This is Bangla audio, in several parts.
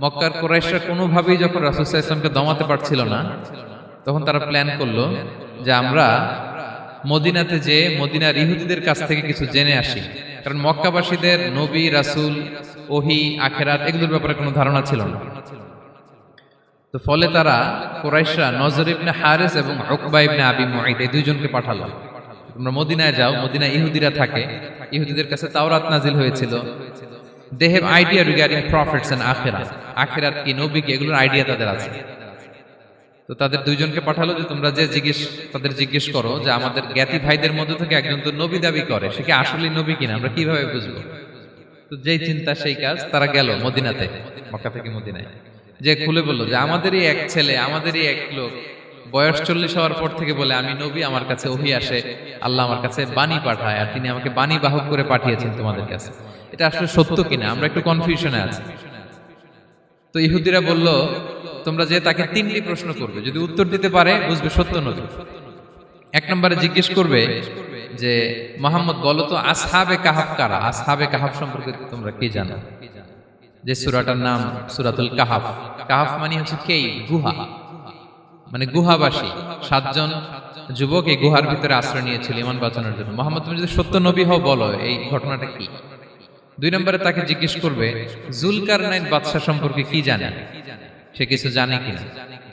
মক্কার কুরাইশরা কোনোভাবেই যখন রাসূল সাল্লাল্লাহু আলাইহি ওয়াসাল্লামকে দমাতে পারছিল না, তখন তারা প্ল্যান করলো যে আমরা মদিনাতে যে মদিনার ইহুদিদের কাছ থেকে কিছু জেনে আসি। কারণ মক্কাবাসীদের নবী, রাসূল, ওহী, আখিরাত এগুলোর ব্যাপারে কোনো ধারণা ছিল না। তো ফলে তারা কুরাইশরা নজর ইবনে হারিস এবং উকবা ইবনে আবি মুঈত এই দুইজনকে পাঠালো, তোমরা মদিনায় যাও, মদিনায় ইহুদিরা থাকে, ইহুদিদের কাছে তাওরাত নাজিল হয়েছিল, they have idea regarding prophets and আখিরাত, আখিরাত কি, নবী কি, এগুলোর আইডিয়া তাদের আছে। তো তাদের দুইজনকে পাঠালো যে তোমরা যে তাদের জিজ্ঞেস করো যে আমাদের জ্ঞাতি ভাইদের মধ্যে থেকে একজন তো নবী দাবি করে, সে কি আসলে নবী কিনা আমরা কিভাবে বুঝবো? তো যেই চিন্তা সেই কাজ, তারা গেল মদিনাতে, মক্কা থেকে মদিনায়, যে খুলে বললো যে আমাদেরই এক ছেলে, আমাদেরই এক লোক বয়স 40 হওয়ার পর থেকে বলে আমি নবী, আমার কাছে ওহী আসে, আল্লাহ আমার কাছে বাণী পাঠায়, আর তিনি আমাকে বাণী বাহক করে পাঠিয়েছেন তোমাদের কাছে। এটা আসলে সত্য কিনা আমরা একটু কনফিউশনে আছি। তো ইহুদিরা বলল তোমরা যে তাকে 3টি প্রশ্ন করবে, যদি উত্তর দিতে পারে বুঝবে সত্য নবী। 1 নম্বরে জিজ্ঞেস করবে যে মুহাম্মদ বলো তো আসহাবে কাহাফ কারা, আসহাবে কাহাফ সম্পর্কে তোমরা কি জানো? যে সূরাটার নাম সূরাতুল কাহাফ। কাহাফ মানে হচ্ছে কেই, গুহা, মানে গুহাবাসী 7 জন যুবক এই গুহার ভিতরে আশ্রয় নিয়েছিল ঈমান বাঁচানোর জন্য। মুহাম্মদ তুমি যদি সত্য নবী হও বলো এই ঘটনাটা কি। 2 নম্বরে তাকে জিজ্ঞেস করবে জুলকারনাইন বাদশা সম্পর্কে কি জানে, সে কিছু জানে কিনা।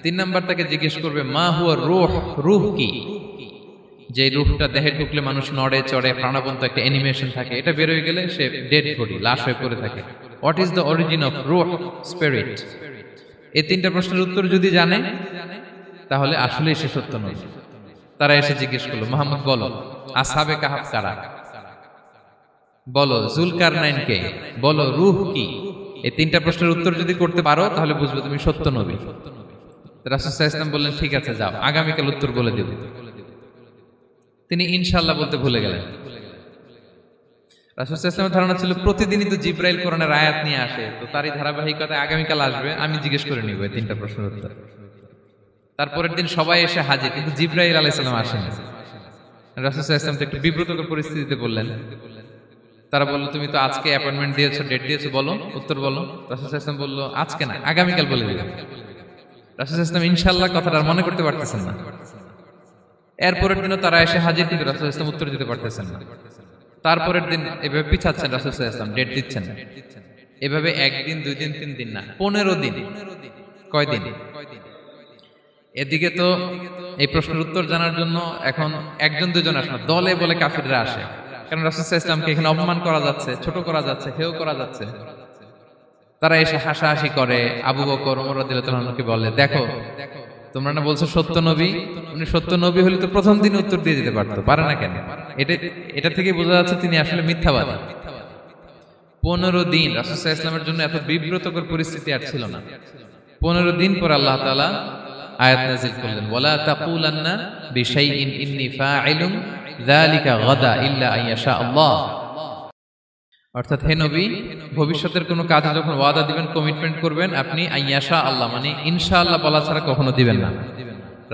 3 নম্বর তাকে জিজ্ঞেস করবে মা হুয়া রূহ, রূহ কি, যে রূহটা দেহে ঢুকলে মানুষ নড়ে চড়ে, প্রাণবন্ত একটা অ্যানিমেশন থাকে, এটা বের হয়ে গেলে সে ডেড বডি, লাশ হয়ে পড়ে থাকে। What is the origin of রূহ, স্পিরিট। এই 3টা প্রশ্নের উত্তর যদি জানে তাহলে আসলেই সে সত্য নবী। তারা এসে জিজ্ঞেস করলো মুহাম্মদ বলো আসহাবে কাহাফ কারা, বলো জুলকারনাইন কে, বলো রূহ কি। এই 3টা প্রশ্নের উত্তর যদি করতে পারো তাহলে বুঝবে তুমি সত্য নবী। রাসূল সাল্লাল্লাহু আলাইহি ওয়াসাল্লাম বললেন ঠিক আছে যাও, আগামীকাল উত্তর বলে দেব। তিনি ইনশাআল্লাহ বলতে ভুলে গেলেন। রাসূল সাল্লাল্লাহু আলাইহি ওয়াসাল্লামের ধারণা ছিল প্রতিদিনই তো জিবরাইল কোরআনের আয়াত নিয়ে আসে, তো তারই ধারাবাহিকতায় আগামীকাল আসবে, আমি জিজ্ঞেস করে নিব এই 3টা প্রশ্নের উত্তর। তারপরের দিন সবাই এসে হাজির, কিন্তু জিবরাইল আলাইহিস সালাম আসেনি। রাসূল সাল্লাল্লাহু আলাইহি ওয়াসাল্লাম একটু বিব্রতকর পরিস্থিতিতে বললেন। তারা বলল তুমি তো আজকে অ্যাপয়েন্টমেন্ট দিয়েছো, ডেট দিয়েছো, বলো উত্তর বলো। রাসূল সাল্লাল্লাহু আলাইহি ওয়াসাল্লাম বলল আজকে না, আগামীকাল বলে দিলাম। রাসূল সাল্লাল্লাহু আলাইহি ওয়াসাল্লাম ইনশাআল্লাহ কথাটা আর মনে করতে পারতেছেন না। এরপরের দিনও তারা এসে হাজির, কিন্তু রাসূল সাল্লাল্লাহু আলাইহি ওয়াসাল্লাম উত্তর দিতে পারতেছেন না। তারপরের দিন এভাবে পিছাচ্ছেন রাসূল সাল্লাল্লাহু আলাইহি ওয়াসাল্লাম, ডেট দিচ্ছেন না। এভাবে 1 দিন 2 দিন 3 দিন না, 15 দিন। কয় দিন? এদিকে তো এই প্রশ্নের উত্তর জানার জন্য এখন 1-2 জন আসে না, দলে বলে কাফিররা আসে। কারণ রাসূল সাল্লাল্লাহু আলাইহি ওয়াসাল্লামকে এখানে অপমান করা যাচ্ছে, ছোট করা যাচ্ছে, হেয় করা যাচ্ছে। তারা এসে হাসাহাসি করে। আবু বকর, ওমর রাদিয়াল্লাহু আনহুকে বলে দেখো তোমরা না বলছো সত্য নবী, উনি সত্য নবী হলে তো প্রথম দিন উত্তর দিয়ে দিতে পারতো, পারে না কেন? এটা থেকে বোঝা যাচ্ছে তিনি আসলে মিথ্যাবাদী। 15 দিন রাসূল সাল্লাল্লাহু আলাইহি ওয়াসাল্লামের জন্য এত বিব্রতকর পরিস্থিতি আর ছিল না। 15 দিন পর আল্লাহ তাআলা আয়াত নাযিল করলেন ওয়ালা তাকুলান্না বিশাইইন ইন্নী ফাইলুন যালিকা গাদা ইল্লা আইয়াশা আল্লাহ। অর্থাৎ হে নবী, ভবিষ্যতের কোনো কাজে যখন ওয়াদা দিবেন, কমিটমেন্ট করবেন, আপনি আইয়াশা আল্লাহ মানে ইনশাআল্লাহ বলা ছাড়া কখনো দিবেন না।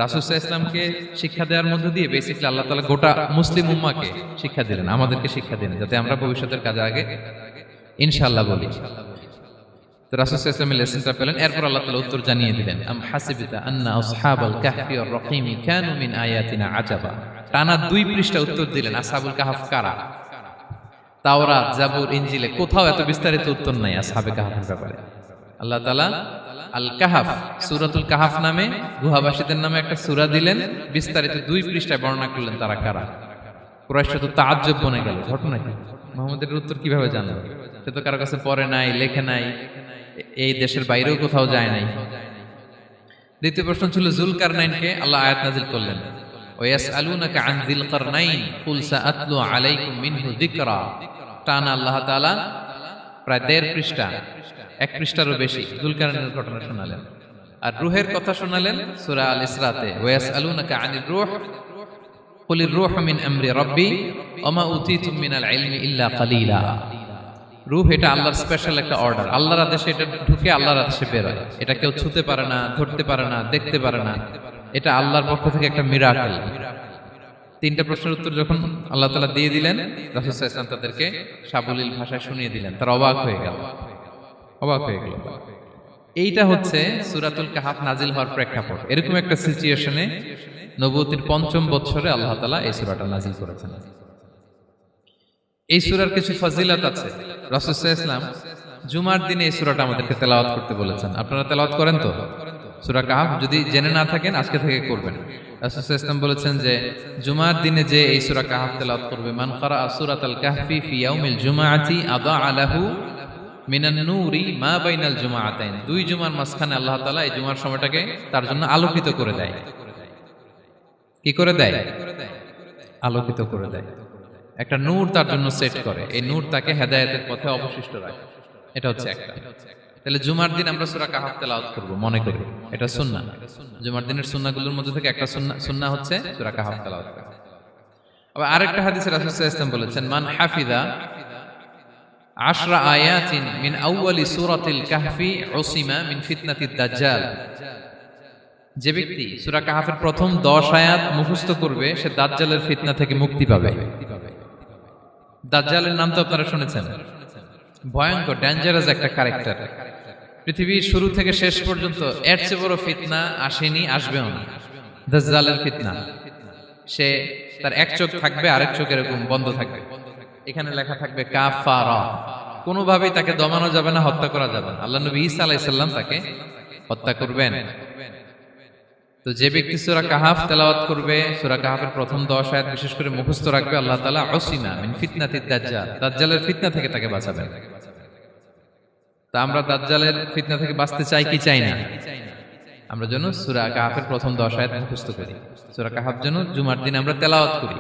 রাসূল সাল্লাল্লাহু আলাইহি ওয়াসাল্লামকে শিক্ষা দেওয়ার মধ্যে দিয়ে বেসিক্যালি আল্লাহ তাআলা গোটা মুসলিম উম্মাহকে শিক্ষা দিলেন, আমাদেরকে শিক্ষা দিলেন, যাতে আমরা ভবিষ্যতের কাজে আগে ইনশাআল্লাহ বলি। তো রাসূল সাল্লাল্লাহু আলাইহি ওয়াসাল্লাম লেসনটা পেলেন। এরপর আল্লাহ তাআলা উত্তর জানিয়ে দিলেন আম হাসিবতা আন্না আসহাবাল কাহফি ওয়ার রাকিমি কানু মিন আয়াতিনা আজাবা। টানা 2 পৃষ্ঠা উত্তর দিলেন আসহাবুল কাহফ কারা। তাওরাত, জাবুর, ইনজিলে কোথাও এত বিস্তারিত উত্তর নাই আসহাবে কাহফের ব্যাপারে। আল্লাহ তাআলা আল কাহাফ, সূরাতুল কাহাফ নামে গুহাবাসীদের নামে একটা সূরা দিলেন, বিস্তারিত 2 পৃষ্ঠায় বর্ণনা করলেন তারা কারা। কুরাইশরা তো তাআজ্জুব বনে গেল, ঘটনা কি, মুহাম্মদের উত্তর কিভাবে জানলো? সে তো কারো কাছে পড়ে নাই, লেখে নাই, এই দেশের বাইরেও কোথাও যায় নাই। দ্বিতীয় প্রশ্ন ছিল জুলকারনাইনকে আল্লাহ আয়াত নাযিল করলেন ওয়াসআলুনাকা আন যিল কারনাইন কুল সাআতলু আলাইকুম মিনহু যিকরা। টানা আল্লাহ তাআলা প্রায় 1.5 পৃষ্ঠা, 1 পৃষ্ঠারও বেশি জুলকারনাইনের ঘটনা শোনালেন। আর রূহের কথা শোনালেন সূরা আল ইসরাতে ওয়াসআলুনাকা আনির রূহ কুলির রূহু মিন আমরি রাব্বি ওয়া মা উতীতুম মিনাল ইলমি ইল্লা কালিলা। রূহ এটা আল্লাহর স্পেশাল একটা অর্ডার, আল্লাহর আদেশে এটা ঢুকে আল্লাহর আদেশে বের হয়। এটা কেউ ছুঁতে পারে না, ধরতে পারে না, দেখতে পারে না, এটা আল্লাহর পক্ষ থেকে একটা মিরাকেল। 3টা প্রশ্নের উত্তর যখন আল্লাহ তাআলা দিয়ে দিলেন, রাসূল সাল্লাল্লাহু আলাইহি ওয়াসাল্লাম তাদেরকে সাবলীল ভাষায় শুনিয়ে দিলেন। তারা অবাক হয়ে গেল। এইটা হচ্ছে সূরাতুল কাহাফ নাজিল হওয়ার প্রেক্ষাপট। এরকম একটা সিচুয়েশনে নবুয়তির ৫ম বছরে আল্লাহ তাআলা এই সূরাটা নাজিল করেছেন। এই সূরার কিছু ফজিলত আছে। রাসূল সাল্লাল্লাহু আলাইহি ওয়াসাল্লাম জুমার দিনে এই সূরাটা আমাদেরকে তেলাওয়াত করতে বলেছেন। আপনারা তেলাওয়াত করেন তো? সূরা কাহাফ যদি জেনে না থাকেন আজকে থেকে করবেন। রাসূল সাল্লাল্লাহু আলাইহি ওয়াসাল্লাম বলেছেন যে জুমার দিনে যে এই সূরা কাহাফ তেলাওয়াত করবে, মান ক্বারা সূরাতাল কাহফি ফি ইয়াউমিল জুমআতি আযা লাহু মিনান নূরি মা বাইনাল জুমআতাইন। দুই জুমার মাঝখানে আল্লাহ তাআলা এই জুমার সময়টাকে তার জন্য আলোকিত করে দেয়। কি করে দেয়? আলোকিত করে দেয়। একটা নূর তার জন্য সেট করে, এই নূর তাকে হেদায়েতের পথে অবশিষ্ট রাখে। এটা হচ্ছে একটা। তাহলে জুমার দিন আমরা সূরা কাহাফ তেলাওয়াত করব মনে করি, এটা সুন্নাহ। জুমার দিনের সুন্নাহগুলোর মধ্যে থেকে একটা সুন্নাহ হচ্ছে সূরা কাহাফ তেলাওয়াত করা। আবার আরেকটা হাদিসে রাসূল সাল্লাল্লাহু আলাইহি ওয়াসাল্লাম বলেছেন, মান হাফিযা 10 আয়াতিন মিন আউয়ালি সূরাতিল কাহফি উসিমা মিন ফিতনাতিদ দাজ্জাল। যে ব্যক্তি সূরা কাহাফের প্রথম 10 আয়াত মুখস্থ করবে সে দাজ্জালের ফিতনা থেকে মুক্তি পাবে। দাজ্জালের নাম তো আপনারা শুনেছেন, ভয়ঙ্কর ডেঞ্জারাস একটা ক্যারেক্টার। পৃথিবীর শুরু থেকে শেষ পর্যন্ত এর চেয়ে বড় ফিতনা আসেনি, আসবেও না। দাজ্জালের ফিতনা, সে তার এক চোখ থাকবে, আরেক চোখ এরকম বন্ধ থাকবে, এখানে লেখা থাকবে কাফারা। কোনোভাবেই তাকে দমানো যাবে না, হত্যা করা যাবে না। আল্লাহ নবী ঈসা আলাইহিস সালাম তাকে হত্যা করবেন। তো যে ব্যক্তি সূরা কাহাফ তেলাওয়াত করবে, সূরা কাহাফের প্রথম 10 আয়াত বিশেষ করে মুখস্থ রাখবে, আল্লাহ তাআলা উসিমা মিন ফিতনাতিদ দাজ্জাল, দাজ্জালের ফিতনা থেকে তাকে বাঁচাবেন। তা আমরা দাজ্জালের ফিতনা থেকে বাঁচতে চাই কি চাই না? আমরা যেন সূরা কাহাফের প্রথম 10 আয়াত মুখস্থ করি, সূরা কাহাফ যেন জুমার দিন আমরা তেলাওয়াত করি।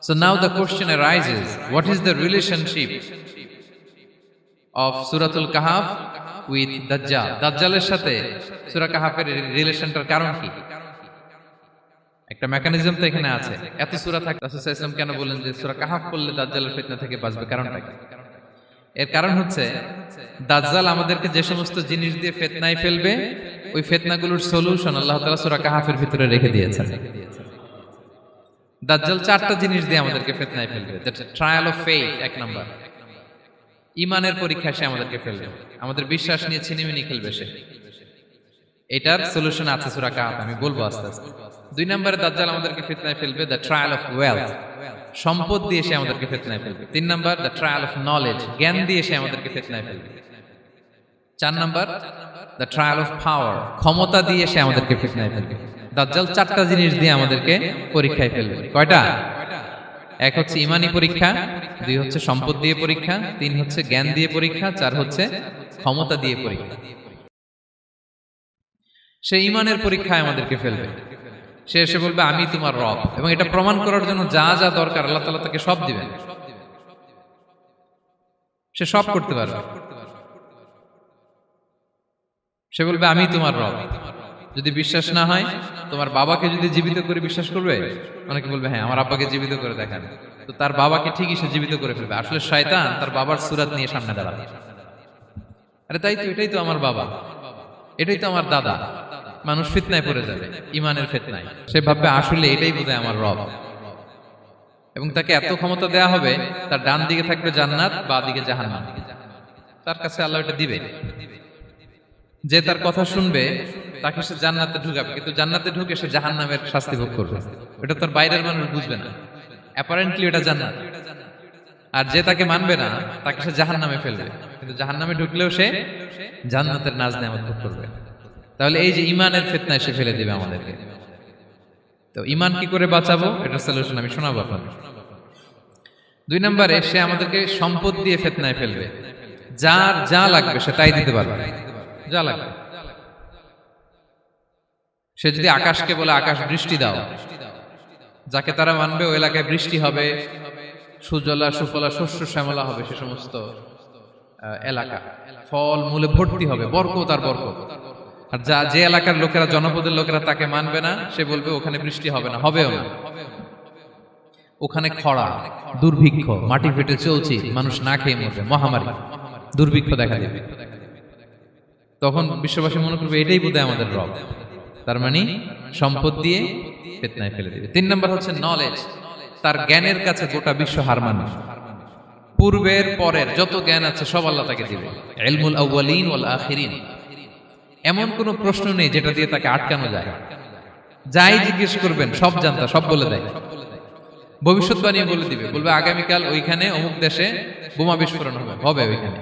So now the question arises, what is the relationship of Suratul Kahf with Dajjal? দাজ্জালের সাথে সূরা কাহাফের রিলেশনটার কারণ কি? একটা মেকানিজম তো এখানে আছে। এত সূরা থাকে, রাসূল সাল্লাল্লাহু আলাইহি ওয়াসাল্লাম কেন বলেন যে সূরা কাহাফ পড়লে দাজ্জালের ফিতনা থেকে বাঁচবে? কারণটা কি? এর কারণ হচ্ছে দাজ্জাল আমাদেরকে যে সমস্ত জিনিস দিয়ে ফিতনায় ফেলবে, ওই ফিতনাগুলোর সলিউশন আল্লাহ তাআলা সূরা কাহাফের ভিতরে রেখে দিয়েছেন। দাজ্জাল 4টা জিনিস দিয়ে আমাদেরকে ফিতনায় ফেলবে। দ্যাটস ট্রায়াল অফ ফেথ, এক নাম্বার। ঈমানের পরীক্ষায় সে আমাদেরকে ফেলবে, আমাদের বিশ্বাস নিয়ে ছিনিমিনি খেলবে সে। এটার সলিউশন আছে সূরা কাহাফ, আমি বলবো আস্তে আস্তে। 2 নম্বরে দাজ্জাল আমাদেরকে ফিতনায় ফেলবে, দ্য ট্রায়াল অফ ওয়েলথ, সম্পদ দিয়ে সে আমাদেরকে ফিতনায় ফেলবে। 3 নম্বর দ্য ট্রায়াল অফ নলেজ, জ্ঞান দিয়ে সে আমাদেরকে ফিতনায় ফেলবে। 4 নম্বর দ্য ট্রায়াল অফ পাওয়ার, ক্ষমতা দিয়ে সে আমাদেরকে ফিতনায় ফেলবে। দাজ্জাল 4টা জিনিস দিয়ে আমাদেরকে পরীক্ষায় ফেলবে। কয়টা? 1 হচ্ছে ঈমানি পরীক্ষা, 2 হচ্ছে সম্পদ দিয়ে পরীক্ষা, 3 হচ্ছে জ্ঞান দিয়ে পরীক্ষা, 4 হচ্ছে ক্ষমতা দিয়ে পরীক্ষা। সে ঈমানের পরীক্ষায় আমাদেরকে ফেলবে। সে এসে বলবে আমি তোমার রব, এবং এটা প্রমাণ করার জন্য যা যা দরকার আল্লাহ তাআলা তাকে সব দিবেন। সে সব করতে পারবে। সে বলবে আমি তোমার রব। যদি বিশ্বাস না হয়, তোমার বাবাকে যদি জীবিত করে বিশ্বাস করবে? অনেকে বলবে হ্যাঁ আমার আব্বাকে জীবিত করে দেখান। তো তার বাবাকে ঠিকই সে জীবিত করে ফেলবে। আসলে শয়তান তার বাবার সূরত নিয়ে সামনে দাঁড়াবে। আরে তাই তো, এটাই তো আমার বাবা, এটাই তো আমার দাদা। মানুষ ফিতনায় পড়ে যাবে, ঈমানের ফিতনায়। সে ভাববে আসলে এটাই বোধহয় আমার রব, এবং তাকে এত ক্ষমতা দেয়া হবে, তার ডান দিকে থাকবে জান্নাত, বাঁ দিকে জাহান্নাম। তার কাছে আল্লাহ এটা দিবে। যে তার কথা শুনবে তাকে সে জান্নাতে ঢুকাবে, কিন্তু জান্নাতে ঢুকে সে জাহান্নামের শাস্তি ভোগ করবে। এটা তার বাইরের মানুষ বুঝবে না, অ্যাপারেন্টলি এটা জান্নাত। আর যে তাকে মানবে না তাকে সে জাহান্নামে ফেলবে, কিন্তু জাহান্নামে ঢুকলেও সে জান্নাতের নাজ নেয়ামত ভোগ করবে। তাহলে এই যে ঈমানের ফিতনায় সে ফেলে দিবে আমাদেরকে। তো ঈমান কি করে বাঁচাবো, এটার সলিউশন আমি শোনাবো আপনাদের। 2 নম্বরে সে আমাদেরকে সম্পদ দিয়ে ফিতনায় ফেলবে। যার যা লাগবে সে তাই দিতে পারবে, যা লাগবে। সে যদি আকাশকে বলে আকাশ বৃষ্টি দাও, যাকে তারা মানবে ওই এলাকায় বৃষ্টি হবে, সুজলা সুফলা শস্য শ্যামলা হবে সে সমস্ত এলাকা, ফল মূলে ভর্তি হবে, বরকত আর বরকত। আর যে এলাকার লোকেরা, জনপদের লোকেরা তাকে মানবে না, সে বলবে ওখানে বৃষ্টি হবে না, হবেও না। ওখানে খরা, দুর্ভিক্ষ, মাটি ফেটে চলছে, মানুষ না খেয়ে মরবে, মহামারী, দুর্ভিক্ষ দেখা দেবে। তখন বিশ্ববাসী মনে করবে এটাই বোধহয় আমাদের রব। তার মানে সম্পদ দিয়ে ফিতনায় ফেলে দিবে। 3 নম্বর হচ্ছে নলেজ, তার জ্ঞানের কাছে গোটা বিশ্ব হার মানবে। পূর্বের পরের যত জ্ঞান আছে সব আল্লাহ তাকে দিবে। ইলমুল আউয়ালিন ওয়াল আখিরিন, এমন কোনো প্রশ্ন নেই যেটা দিয়ে তাকে আটকানো যায়। যাই জিজ্ঞেস করবেন সব জানতা, সব বলে দেয়। ভবিষ্যৎবাণী বলে দিবে, বলবে আগামীকাল ওইখানে অমুক দেশে বোমা বিস্ফোরণ হবে, হবে ওইখানে,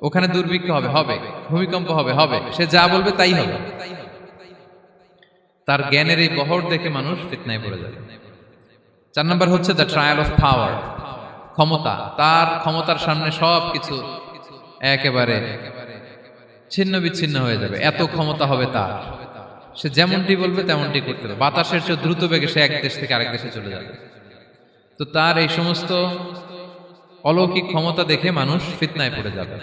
ওখানে দুর্ভিক্ষ হবে, হবে ভূমিকম্প হবে, হবে। সে যা বলবে তাই হবে। তার জ্ঞানের এই বহর দেখে মানুষ ফিতনায় পড়ে যাবে। 4 নম্বর হচ্ছে দ্য ট্রায়াল অফ পাওয়ার, ক্ষমতা। তার ক্ষমতার সামনে সবকিছু একেবারে ছিন্ন বিচ্ছিন্ন হয়ে যাবে, এত ক্ষমতা হবে তার। সে যেমনটি বলবে তেমনটি করতে হবে। বাতাসের চেয়ে দ্রুত বেগে সে এক দেশ থেকে আরেক দেশে চলে যাবে। তো তার এই সমস্ত অলৌকিক ক্ষমতা দেখে মানুষ ফিতনায় পড়ে যাবে।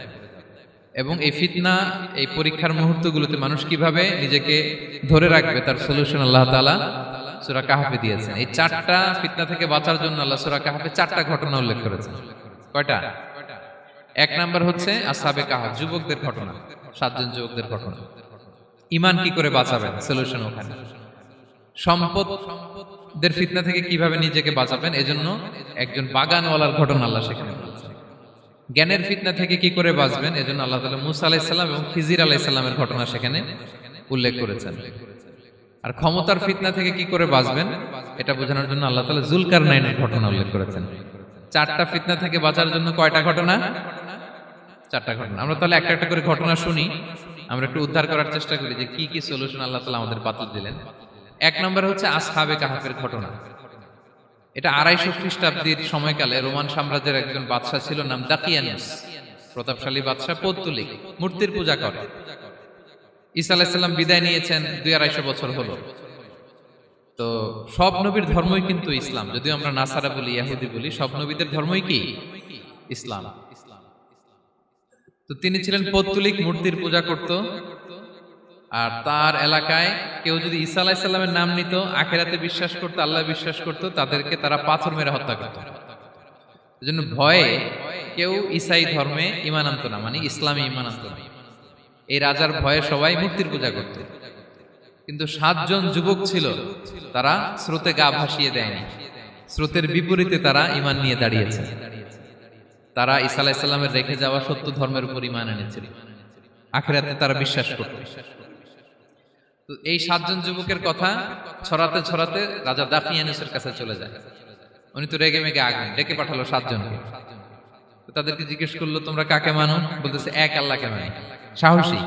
এবং এই ফিতনা, এই পরীক্ষার মুহূর্তগুলোতে মানুষ কিভাবে নিজেকে ধরে রাখবে তার সলিউশন আল্লাহ তাআলা সূরা কাহফে দিয়েছেন। এই 4টা ফিতনা থেকে বাঁচার জন্য আল্লাহ সূরা কাহফে 4টা ঘটনা উল্লেখ করেছেন। কয়টা? 1 নাম্বার হচ্ছে আসহাবে কাহফ, যুবকদের ঘটনা, 7 জন যুবকদের ঘটনা। ঈমান কি করে বাঁচাবেন, সলিউশন ওখানে। সম্পদের ফিতনা থেকে কিভাবে নিজেকে বাঁচাবেন, এজন্য একজন বাগানওয়ালার ঘটনা আল্লাহ সেখানে বলেছেন। জ্ঞানের ফিতনা থেকে কি করে বাঁচবেন, এজন্য আল্লাহ তাআলা মূসা আলাইহিস সালাম এবং খিজির আলাইহিস সালামের ঘটনা সেখানে উল্লেখ করেছেন। আর ক্ষমতার ফিতনা থেকে কি করে বাঁচবেন এটা বোঝানোর জন্য আল্লাহ তাআলা যুলকারনাইনের ঘটনা উল্লেখ করেছেন। 4টা ফিতনা থেকে বাঁচার জন্য কয়টা ঘটনা? 4টা ঘটনা। আমরা তাহলে একটা একটা করে ঘটনা শুনি, আমরা একটু উদ্ধার করার চেষ্টা করি যে কি কি সলিউশন আল্লাহ তাআলা আমাদের বাতলে দিলেন। 1 নম্বর হচ্ছে আসহাবে কাহফের ঘটনা। এটা 250 খ্রিস্টাব্দের সময়কালে রোমান সাম্রাজ্যের একজন বাদশা ছিল, নাম দাকিয়ানুস। প্রতাপশালী বাদশা, পৌত্তলিক, মূর্তির পূজা করে। ঈসা আলাইহিস সালাম বিদায় নিয়েছেন, 200-250 বছর হলো। তো সব নবীর ধর্মই কিন্তু ইসলাম, যদিও আমরা নাসারা বলি, ইহুদি বলি, সব নবীদের ধর্মই কি ইসলাম। তো তিনি ছিলেন পৌত্তলিক, মূর্তির পূজা করত। আর তার এলাকায় কেউ যদি ঈসা আলাইহিস সালামের নাম নিত, আখিরাতে বিশ্বাস করত, আল্লাহ বিশ্বাস করত, তাদেরকে তারা পাথর মেরে হত্যা করত। এজন্য ভয়ে কেউ ঈসাই ধর্মে ঈমান আনতো না, মানে ইসলামে ঈমান আনতো না। এই রাজার ভয়ে সবাই মূর্তির পূজা করত। কিন্তু 7 জন যুবক ছিল, তারা স্রোতে গা ভাসিয়ে দেয়নি, স্রোতের বিপরীতে তারা ঈমান নিয়ে দাঁড়িয়েছে। তারা ঈসা আলাইহিস সালামের রেখে যাওয়া সত্য ধর্মের উপর ঈমান এনেছিল, আখিরাতে তারা বিশ্বাস করত। তো এই 7 জন যুবকের কথা ছড়াতে ছড়াতে রাজা দাকিয়ানুসের কাছে চলে যায়। উনি তো রেগে মেগে আগুন, ডেকে পাঠালো 7 জনকে। তো তাদেরকে জিজ্ঞেস করলো, তোমরা কাকে মানো? বলতেছে এক আল্লাহকে মানি। সাহসী,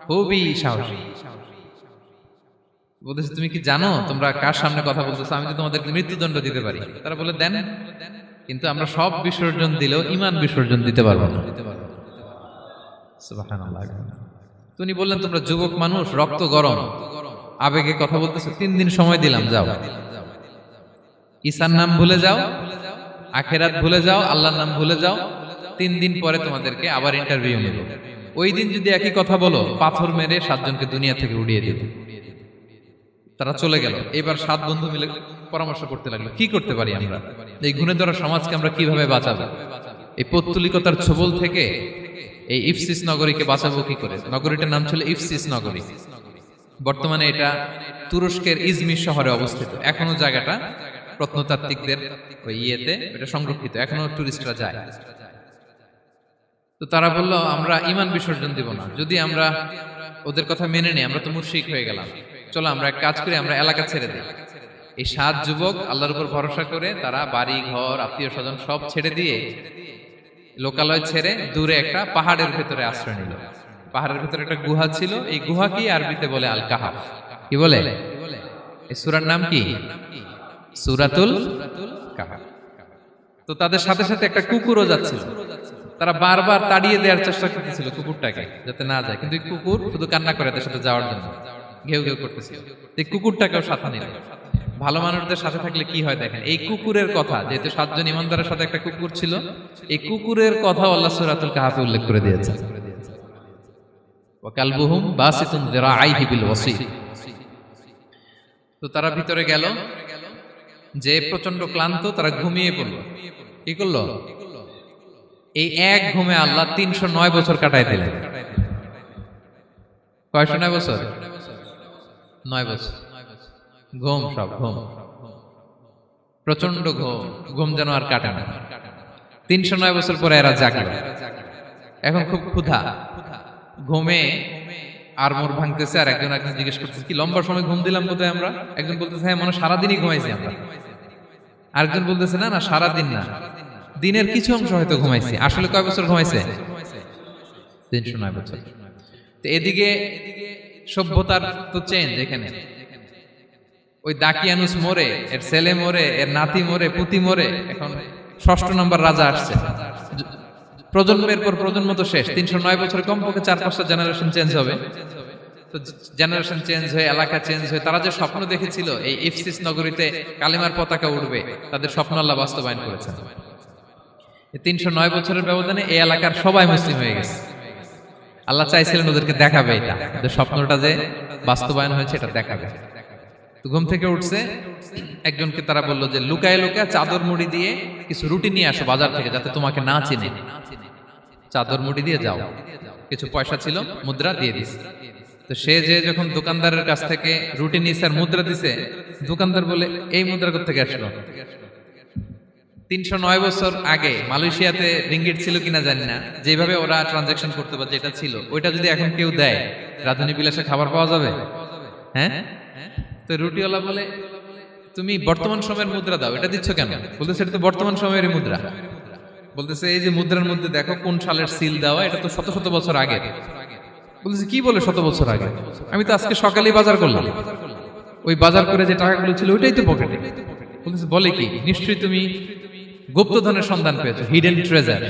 খুবই সাহসী। বলতেছে তুমি কি জানো তোমরা কার সামনে কথা বলতেছো? আমি তো তোমাদেরকে মৃত্যুদণ্ড দিতে পারি। তারা বলে দেন, কিন্তু আমরা সব বিসর্জন দিলেও ঈমান বিসর্জন দিতে পারবো না। সুবহানাল্লাহ। উনি বললেন, তোমরা যুবক মানুষ, রক্ত গরম, আবেগে কথা বলতেছো, 3 দিন সময় দিলাম, যাও ঈসার নাম ভুলে যাও, আখিরাত ভুলে যাও, আল্লাহর নাম ভুলে যাও। 3 দিন পরে তোমাদেরকে আবার ইন্টারভিউ নেব। ওই দিন যদি একই কথা বলো, পাথর মেরে 7 জনকে দুনিয়া থেকে উড়িয়ে দেব। তারা চলে গেল। এবার 7 বন্ধু মিলে পরামর্শ করতে লাগলো, কি করতে পারি আমরা, এই গুণে ধরা সমাজকে আমরা কিভাবে বাঁচাবো, এই পৌত্তলিকতার ছোবল থেকে এই ইফসিস নগরীকে বাঁচাবো কি করে। নগরীটার নাম ছিল ইফসিস নগরী। বর্তমানে এটা তুরস্কের ইজমির শহরে অবস্থিত। এখনো জায়গাটা প্রত্নতাত্ত্বিকদের ওই ইয়েতে এটা সংরক্ষিত, এখনো টুরিস্টরা যায়। তো তারা বলল, আমরা ঈমান বিসর্জন দিব না, যদি আমরা ওদের কথা মেনে নিই আমরা তো মুশরিক হয়ে গেলাম, চলো আমরা এক কাজ করি, আমরা এলাকা ছেড়ে দিই। এই 7 যুবক আল্লাহর উপর ভরসা করে তারা বাড়ি ঘর আত্মীয় স্বজন সব ছেড়ে দিয়ে, লোকালয় ছেড়ে দূরে একটা পাহাড়ের ভেতরে আশ্রয় নিল। পাহাড়ের ভেতরে একটা গুহা ছিল, এই গুহাকে আরবিতে বলে আল কাহাফ। কি বলে? এই সূরার নাম কি? সূরাতুল কাহাফ। তো তাদের সাথে সাথে একটা কুকুরও যাচ্ছিল। তারা বারবার তাড়িয়ে দেওয়ার চেষ্টা করতেছিল কুকুরটাকে, যাতে না যায়, কিন্তু কুকুর শুধু কান্না করে তাদের সাথে যাওয়ার জন্য, ঘেউ ঘেউ করতেছিল। এই কুকুরটাকেও সাথে নিল। ভালো মানুষদের সাথে থাকলে কি হয় দেখেন, এই কুকুরের কথা, যেহেতু 7 জন ইমানদারের সাথে একটা কুকুর ছিল, এই কুকুরের কথা আল্লাহ সূরাতুল কাহাফে উল্লেখ করে দিয়েছেন। ওয়া কালবুহুম বাসিতুন যিরাআইহি বিল ওয়াসিল। তো তারা ভিতরে গেল, যে প্রচন্ড ক্লান্ত, তারা ঘুমিয়ে পড়ল। কি করলো? এই এক ঘুমে আল্লাহ 309 বছর কাটায় দিলেন। কয়শো 9 বছর? 9 বছর ঘুম, সব ঘুম, প্রচন্ড ঘুম, ঘুম যেন আর কাটে না। 309 বছর পরে এরা জাগলো। এখন খুব ক্ষুধা, ঘুমে আরমোর ভাঙতেছে, আর একজন জিজ্ঞেস করতেছে কি লম্বা সময় ঘুম দিলাম কোথায় আমরা? একজন বলতেছে হ্যাঁ মনে সারাদিনই ঘুমাইছি আমরা। আরেকজন বলতেছে না না সারাদিন না, দিনের কিছু অংশ হয়তো ঘুমাইছি। আসলে কয় বছর ঘুমাইছে? 309 বছর। তো এদিকে সভ্যতার তো চেঞ্জ এখানে। ওই দাকিয়ানুস মরে, এর ছেলে মরে, এর নাতি মরে, পুতি মরে, এখন 6ষ্ঠ নম্বর রাজা আসছে। প্রজন্মের পর প্রজন্ম তো শেষ। 309 বছরে কমপক্ষে 4-5টা জেনারেশন চেঞ্জ হবে। তো জেনারেশন চেঞ্জ হয়ে, এলাকা চেঞ্জ হয়ে, তারা যে স্বপ্ন দেখেছিল এই ইফসিস নগরীতে কালিমার পতাকা উঠবে, তাদের স্বপ্ন আল্লাহ বাস্তবায়ন করেছেন। 309 বছরের ব্যবধানে এই এলাকার সবাই মুসলিম হয়ে গেছে। আল্লাহ চাইছিলেন ওদেরকে দেখাবে এটা, ওদের স্বপ্নটা যে বাস্তবায়ন হয়েছে এটা দেখাবে। তো ঘুম থেকে উঠছে, একজনকে তারা বললো যে লুকায় লুকায় চাদর মুড়ি দিয়ে কিছু রুটি নিয়ে আসো বাজার থেকে, যাতে তোমাকে না চিনে। চাদর মুড়ি দিয়ে যাও। কিছু পয়সা ছিল, মুদ্রা দিয়ে দিস। তো সে যে যখন দোকানদারের কাছ থেকে রুটি নিয়েছে আর মুদ্রা দিছে, দোকানদার বলে এই মুদ্রা কোত্থেকে আসলো? 309 বছর আগে মালয়েশিয়াতে রিঙ্গিট ছিল কিনা জানি না, যেভাবে ওরা ট্রানজাকশন করতে পারে যেটা ছিল, ওইটা যদি এখন কেউ দেয়, রাধুনী বিলাসে খাবার পাওয়া যাবে? হ্যাঁ। তো রুটিওয়ালা বলে তুমি বর্তমান সময়ের মুদ্রা দাও, এটা দিচ্ছ কেন? বলতেছে এটা তো বর্তমান সময়ের মুদ্রা। বলতেছে এই যে মুদ্রার মধ্যে দেখো কোন সালের সিল দেওয়া, এটা তো শত শত বছর আগে। বলতেছে কি বলে শত বছর আগে? আমি তো আজকে সকালেই বাজার করলাম, ওই বাজার করে যে টাকাগুলো ছিল ওইটাই তো পকেটে। বলতেছে বলে কি? নিশ্চয়ই তুমি গুপ্তধনের সন্ধান পেয়েছো, হিডেন ট্রেজার।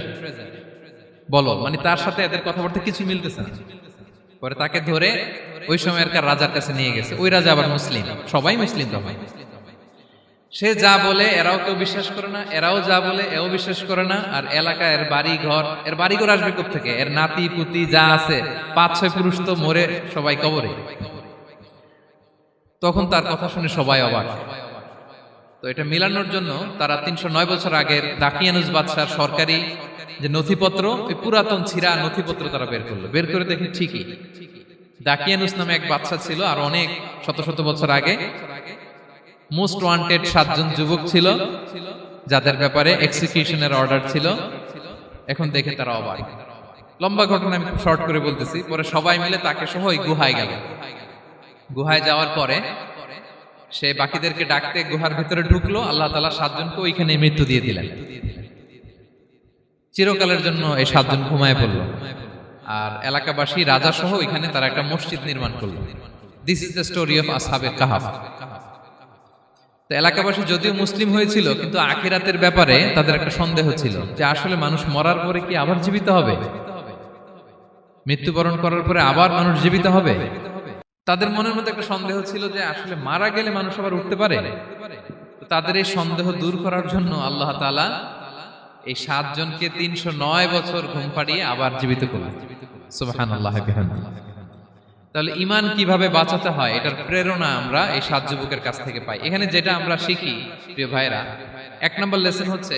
বলো, মানে তার সাথে এদের কথাবার্তা কিছু মিলতেছে না। পরে তাকে ধরে ওই সময়কার রাজার কাছে নিয়ে গেছে। ওই রাজা আবার মুসলিম, সবাই মুসলিম তখন। সে যা বলে এরাও কেউ বিশ্বাস করে না, এরাও যা বলে এও বিশ্বাস করে না। আর এলাকা এর বাড়িঘর আসবে কোত্থেকে? এর নাতি পুতি যা আছে 5-6 পুরুষ তো মরে সবাই কবরে। তখন তার কথা শুনে সবাই অবাক। তো এটা মিলানোর জন্য তারা 309 বছর আগের দাকিয়ানুস বাদশার সরকারি যে নথিপত্র, ওই পুরাতন ছিঁড়া নথিপত্র তারা বের করলো। বের করে দেখে ঠিকই দাকিয়ানুস নামে এক বাদশা ছিল, আর অনেক শত শত বছর আগে মোস্ট ওয়ান্টেড 7 জন যুবক ছিল, যাদের ব্যাপারে এক্সিকিউশনের অর্ডার ছিল। এখন দেখে তারা অবাক। লম্বা ঘটনা আমি খুব শর্ট করে বলতেছি। পরে সবাই মিলে তাকে সহ ওই গুহায় গেল। গুহায় যাওয়ার পরে সে বাকিদেরকে ডাকতে গুহার ভিতরে ঢুকলো। আল্লাহ তাআলা 7 জনকে ওইখানে মৃত্যু দিয়ে দিলেন। চিরকালের জন্য এই 7 জন ঘুমায় পড়লো। আর এলাকাবাসী রাজা সহ ওইখানে তারা একটা মসজিদ নির্মাণ করলো। This is the story of আসহাবে কাহাফ। তো এলাকাবাসী যদিও মুসলিম হয়েছিল, কিন্তু আখিরাতের ব্যাপারে তাদের একটা সন্দেহ ছিল যে আসলে মানুষ মরার পরে কি আবার জীবিত হবে? মৃত্যুবরণ করার পরে আবার মানুষ জীবিত হবে? তাদের মনের মধ্যে একটা সন্দেহ ছিল যে আসলে মারা গেলে মানুষ আবার উঠতে পারে। তাদের এই সন্দেহ দূর করার জন্য আল্লাহ তাআলা এই 7 জনকে 309 বছর ঘুম পাড়িয়ে আবার জীবিত করলেন। সুবহানাল্লাহ বিহামদিহি। তাহলে ঈমান কিভাবে বাঁচাতে হয়, এটার প্রেরণা আমরা এই 7 যুবকের কাছ থেকে পাই। এখানে যেটা আমরা শিখি প্রিয় ভাইরা, 1 নম্বর লেসন হচ্ছে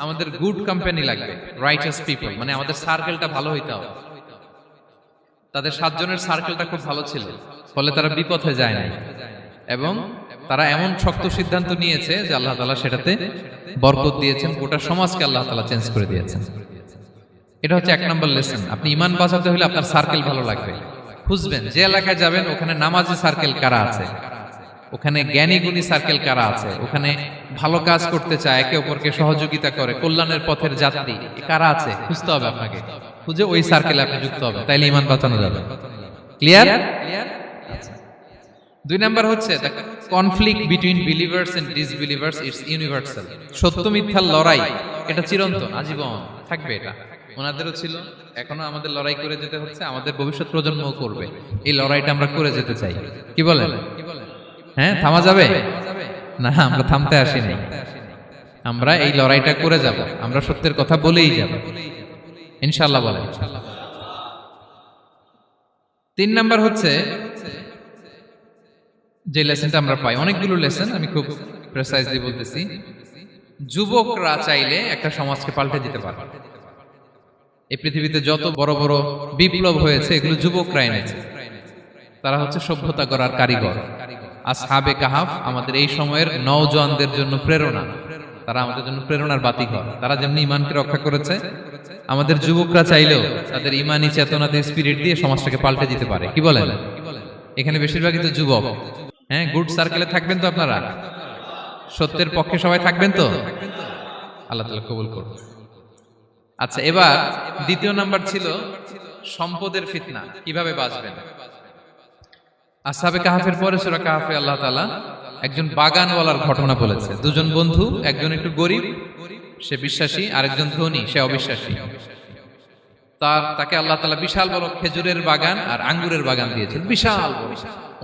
আমাদের গুড কোম্পানি লাগবে, রাইটাস পিপল, মানে আমাদের সার্কেলটা ভালো হইতে হবে। তাদের 7 জনের সার্কেলটা খুব ভালো ছিল, ফলে তারা বিপথে যায় নাই, এবং তারা এমন শক্ত সিদ্ধান্ত নিয়েছে যে আল্লাহ তাআলা সেটাতে বরকত দিয়েছেন, গোটা সমাজকে আল্লাহ তাআলা চেঞ্জ করে দিয়েছেন। এটা হচ্ছে 1 নম্বর লেসন। আপনি ঈমান বাঁচাতে হলে আপনার সার্কেল ভালো লাগবে। খুঁজবেন যে এলাকায় যাবেন ওখানে নামাজি সার্কেল কারা আছে, ওখানে জ্ঞানী গুণী সার্কেল কারা আছে, ওখানে ভালো কাজ করতে চায়, একে অপরকে সহযোগিতা করে, কল্যাণের পথের যাত্রী কারা আছে খুঁজতে হবে আপনাকে। খুঁজে ওই সার্কেলে আপনি যুক্ত হবেন, তাইলে ঈমান বাঁচানো যাবে। ক্লিয়ার? 2 নাম্বার হচ্ছে the conflict between believers and disbelievers it's universal. সত্য মিথ্যার লড়াই, এটা চিরন্তন, আজীবন থাকবে। এটা ওনাদেরও ছিল, এখনো আমাদের লড়াই করে যেতে হচ্ছে, আমাদের ভবিষ্যৎ প্রজন্মও করবে। এই লড়াইটা আমরা করে যেতে চাই। কি বলেন? হ্যাঁ, থামা যাবে না? আমরা থামতে আসিনি, আমরা এই লড়াইটা করে যাব। আমরা সত্যের কথা বলেই যাব ইনশাআল্লাহ। বলেন। 3 নাম্বার হচ্ছে যে লেসনটা আমরা পাই, অনেকগুলো লেসন, আমি খুব প্রেসাইজলি বলতেছি। যুবকরা চাইলে একটা সমাজকে পাল্টে দিতে পারে। এই পৃথিবীতে যত বড় বড় বিপ্লব হয়েছে এগুলো যুবকরা এনেছে। তারা হচ্ছে সভ্যতা গড়ার কারিগর। আসহাবে কাহাফ আমাদের এই সময়ের নওজোয়ানদের জন্য প্রেরণা। তারা আমাদের জন্য প্রেরণার বাতিঘর। তারা যেমনি ঈমানকে রক্ষা করেছে, আমাদের যুবকরা চাইলেও তাদের ইমানি চেতনাতে স্পিরিট দিয়ে সমাজটাকে পাল্টে দিতে পারে। কি বলেন? এখানে বেশিরভাগই তো যুবক। হ্যাঁ, গুড সার্কেলে থাকবেন তো আপনারা? সত্যের পক্ষে সবাই থাকবেন তো? আল্লাহ তাআলা কবুল করুন। আচ্ছা, এবার দ্বিতীয় নাম্বার ছিল সম্পদের ফিতনা, কিভাবে বাঁচবেন। আসহাবে কাহাফের পরে সূরা কাহাফে আল্লাহ তাআলা একজন বাগানওয়ালার ঘটনা বলেছে। দুজন বন্ধু, একজন একটু গরিব, সে বিশ্বাসী, আরেকজন ধনী, সে অবিশ্বাসী। তাকে আল্লাহ তাআলা বিশাল বড় খেজুরের বাগান আর আঙ্গুরের বাগান দিয়েছেন, বিশাল বড়,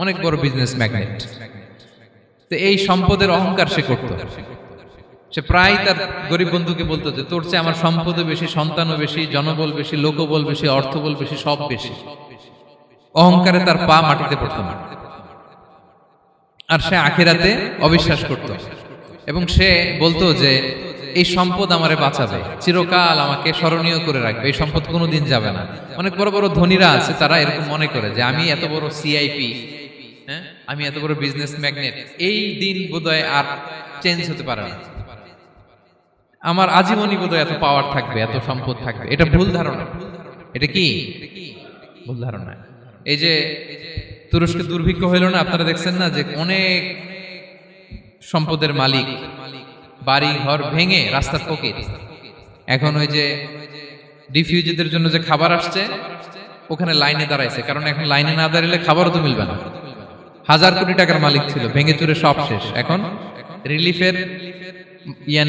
অনেক বড় বিজনেস ম্যাগনেট। তো এই সম্পদের অহংকার সে করত। সে প্রায় তার গরিব বন্ধুকে বলতো যে তোর চেয়ে আমার সম্পদও বেশি, সন্তানও বেশি, জনবল বেশি, লোকবল বেশি, অর্থবল বেশি, সব বেশি। অহংকারে তার পা মাটিতে পড়তো না। আর সে আখিরাতে অবিশ্বাস করত এবং সে বলতো যে এই সম্পদ আমারে বাঁচাবে, চিরকাল আমাকে স্মরণীয় করে রাখবে, এই সম্পদ কোনোদিন যাবে না। অনেক বড় বড় ধনীরা আছে, তারা এরকম মনে করে যে আমি এত বড় সিআইপি, হ্যাঁ, আমি এত বড় বিজনেস ম্যাগনেট, এই দিন বোধহয় আর চেঞ্জ হতে পারে না, আমার আজীবনই বোধহয় এত পাওয়ার থাকবে, এত সম্পদ থাকবে। এটা ভুল ধারণা। এটা কি ভুল ধারণা? এই যে তুরস্কে দুর্ভিক্ষ হইল না, আপনারা দেখছেন না যে অনেক সম্পদের মালিক বাড়ি ঘর ভেঙে রাস্তার ফকির। এখন ওই যে রিফিউজিদের জন্য যে খাবার আসছে, ওখানে লাইনে দাঁড়াইছে, কারণ এখন লাইনে না দাঁড়ালে খাবারও তো মিলবে না। 1000 কোটি টাকার মালিক ছিল, ভেঙে চুরে সব শেষ। এখন রিলিফের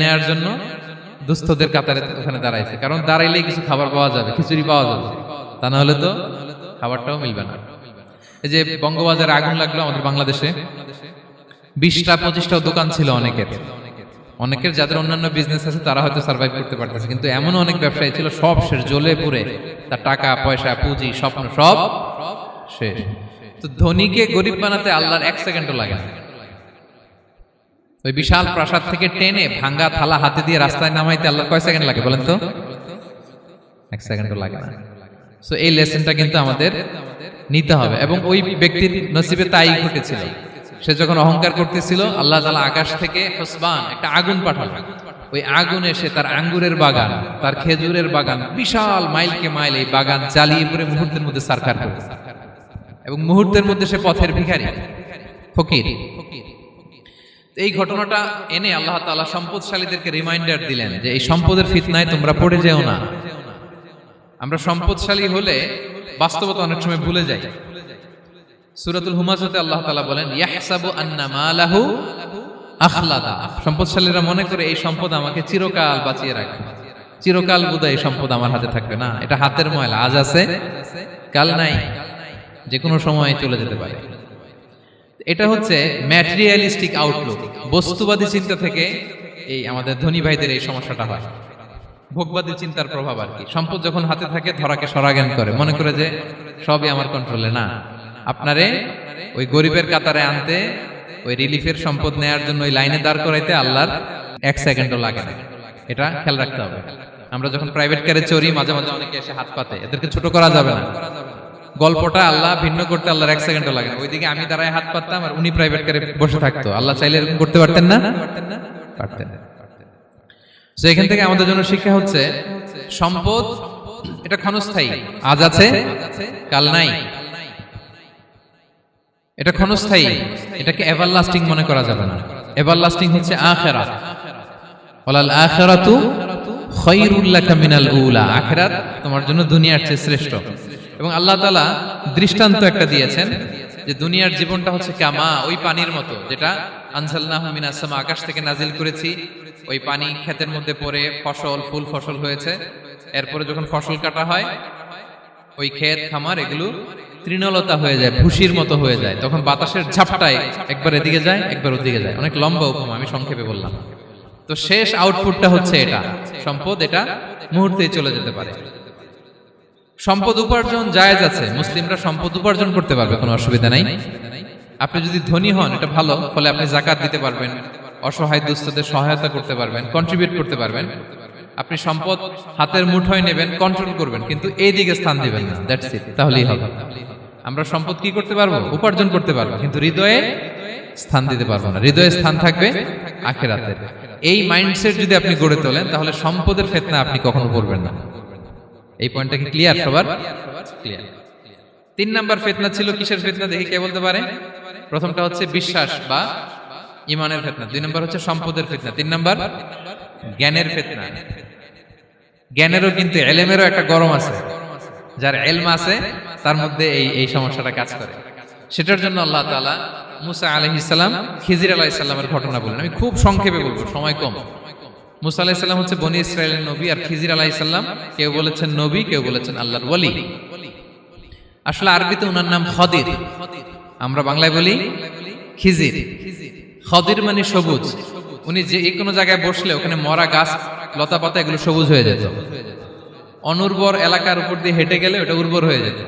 নেওয়ার জন্য দুস্থদের কাতারে ওখানে দাঁড়াইছে, কারণ দাঁড়াইলেই কিছু খাবার পাওয়া যাবে, খিচুড়ি পাওয়া যাবে, তা না হলে তো খাবারটাও মিলবে না। এই যে বঙ্গবাজারে আগুন লাগলো আমাদের বাংলাদেশে, 20টা-25টা দোকান ছিল অনেকের যাদের অন্যান্য বিজনেস আছে তারা হয়তো সার্ভাইভ করতে পারতেছে, কিন্তু এমন অনেক ব্যবসায়ী ছিল সব শেষ, জ্বলে পুড়ে, তার টাকা পয়সা পুঁজি স্বপ্ন সব শেষ। তো ধনীকে গরিব বানাতে আল্লাহর 1 সেকেন্ডও লাগে না। ওই বিশাল প্রাসাদ থেকে টেনে ভাঙ্গা থালা হাতে দিয়ে রাস্তায় নামাইতে আল্লাহর কয় সেকেন্ড লাগে বলেন তো? 1 সেকেন্ডও লাগে না। সো এই লেসনটা কিন্তু আমাদের নিতে হবে। এবং ওই ব্যক্তির নসিবে তাই ঘটেছিল। সে যখন অহংকার করতেছিল, আল্লাহ তাআলা আকাশ থেকে হুসবান একটা আগুন পাঠালো। ওই আগুন এসে তার আঙ্গুরের বাগান, তার খেজুরের বাগান, বিশাল মাইলকে মাইল এই বাগান জ্বালিয়ে পুরো মুহূর্তের মধ্যে সারখার করে, এবং মুহূর্তের মধ্যে সে পথের ভিখারি, ফকির। এই ঘটনাটা এনে আল্লাহ তাআলা সম্পদশালীদেরকে রিমাইন্ডার দিলেন যে এই সম্পদের ফিতনায় তোমরা পড়ে যেও না। আমরা সম্পদশালী হলে বাস্তবতা অনেক সময় ভুলে যাই। সূরাতুল হুমাজাতে আল্লাহ তাআলা বলেন ইয়াহসাবু আন্না মালাহু আখলাদা। সম্পদশালীরা মনে করে এই সম্পদ আমাকে চিরকাল বাঁচিয়ে রাখবে, চিরকাল বোধহয় এই সম্পদ আমার হাতে থাকবে। না, এটা হাতের ময়লা, আজ আছে কাল নাই, যে কোনো সময় চলে যেতে পারে। এটা হচ্ছে ম্যাটেরিয়ালিস্টিক আউটলুক, বস্তুবাদী চিন্তা থেকে এই আমাদের ধনী ভাইদের এই সমস্যাটা হয়। ভোগবাদী চিন্তার প্রভাব আর কি। সম্পদ যখন হাতে থাকে ধরাকে সরাজ্ঞান করে, মনে করে যে সবই আমার কন্ট্রোলে। না, আপনারে ওই গরিবের কাতারে আনতে, ওই রিলিফের সম্পদ নেয়ার জন্য ওই লাইনে দাঁড় করাইতে আল্লাহর 1 সেকেন্ডও লাগে না। এটা খেয়াল রাখতে হবে। আমরা যখন প্রাইভেট কারে চড়ি, মাঝে মাঝে অনেকে এসে হাত পাতে, এদেরকে ছোট করা যাবে না। গল্পটা আল্লাহ ভিন্ন করতে আল্লাহর 1 সেকেন্ডও লাগে না। ওইদিকে আমি দাঁড়ায় হাত পাততাম আর উনি প্রাইভেট কারে বসে থাকতো। আল্লাহ চাইলে এরকম করতে পারতেন না? পারতেন। তো এখান থেকে আমাদের জন্য শিক্ষা হচ্ছে সম্পদ এটা ক্ষণস্থায়ী, আজ আছে কাল নাই, এটা ক্ষণস্থায়ী, এটাকে এভারলাস্টিং মনে করা যাবে না। এভারলাস্টিং হচ্ছে আখিরাত। ওয়ালাল আখিরাতু খায়রুল লাকা মিনাল উলা। আখিরাত তোমার জন্য দুনিয়ার চেয়ে শ্রেষ্ঠ। এবং আল্লাহ তাআলা দৃষ্টান্ত একটা দিয়েছেন যে দুনিয়ার জীবনটা হচ্ছে কামা, ওই পানির মতো, যেটা আনজালনাহু মিনাস সামা, আকাশ থেকে নাজিল করেছি। ওই পানি ক্ষেতের মধ্যে পড়ে ফসল, ফুল ফসল হয়েছে। এরপরে যখন ফসল কাটা হয়, ওই ক্ষেত খামার এগুলো তৃণলতা হয়ে যায়, ভুসির মতো হয়ে যায়। তখন বাতাসের ঝাপটায় একবার এদিকে যায়, একবার ওদিকে যায়। অনেক লম্বা উপমা, আমি সংক্ষেপে বললাম। তো শেষ আউটপুটটা হচ্ছে এটা, সম্পদ এটা মুহূর্তেই চলে যেতে পারে। সম্পদ উপার্জন জায়েজ আছে, মুসলিমরা সম্পদ উপার্জন করতে পারবে, কোনো অসুবিধা নাই। আপনি যদি ধনী হন এটা ভালো, ফলে আপনি যাকাত দিতে পারবেন, অসহায় দুস্থদের সহায়তা করতে পারবেন, কন্ট্রিবিউট করতে পারবেন। আপনি সম্পদ হাতের মুঠোয় নেবেন, কন্ট্রোল করবেন, কিন্তু এই দিকে স্থান দিবেন না। দ্যাটস ইট, তাহলেই হবে। আমরা সম্পদ কি করতে পারবো? উপার্জন করতে পারবো, কিন্তু হৃদয়ে স্থান দিতে পারবো না। হৃদয়ে স্থান থাকবে আখিরাতের। এই মাইন্ডসেট যদি আপনি গড়ে তোলেন, তাহলে সম্পদের ফিতনা আপনি কখনো পড়বেন না। এই পয়েন্টটা কি ক্লিয়ার সবার? ক্লিয়ার। 3 নাম্বার ফিতনা ছিল কিসের ফিতনা দেখি কে বলতে পারে? প্রথমটা হচ্ছে বিশ্বাস বা ঈমানের ফিতনা, 2 নাম্বার হচ্ছে সম্পদের ফিতনা, 3 নাম্বার জ্ঞানের ফিতনা। জ্ঞানেরও কিন্তু ইলমেরও একটা গরম আছে, যার ইলম আছে তার মধ্যে এই সমস্যাটা কাজ করে। সেটার জন্য আল্লাহ তাআলা মুসা আলাইহিস সালাম খিজির আলাইহিস সালামের ঘটনা বলেন। আমি খুব সংক্ষেপে বলবো, সময় কম। মুসা আলাইহিস সালাম হচ্ছে বনি ইসরাইলের নবী, আর খিজির আলাইহিস সালাম কেউ বলেছেন নবী, কেউ বলেছেন আল্লাহর ওলি। আসলে আরবিতে ওনার নাম খদির, আমরা বাংলায় বলি খিজির। খদির মানে সবুজ। উনি যে কোনো জায়গায় বসলে ওখানে মরা গাছ লতা পাতা এগুলো সবুজ হয়ে যেত, অনুর্বর এলাকার উপর দিয়ে হেঁটে গেলে ওটা উর্বর হয়ে যেত।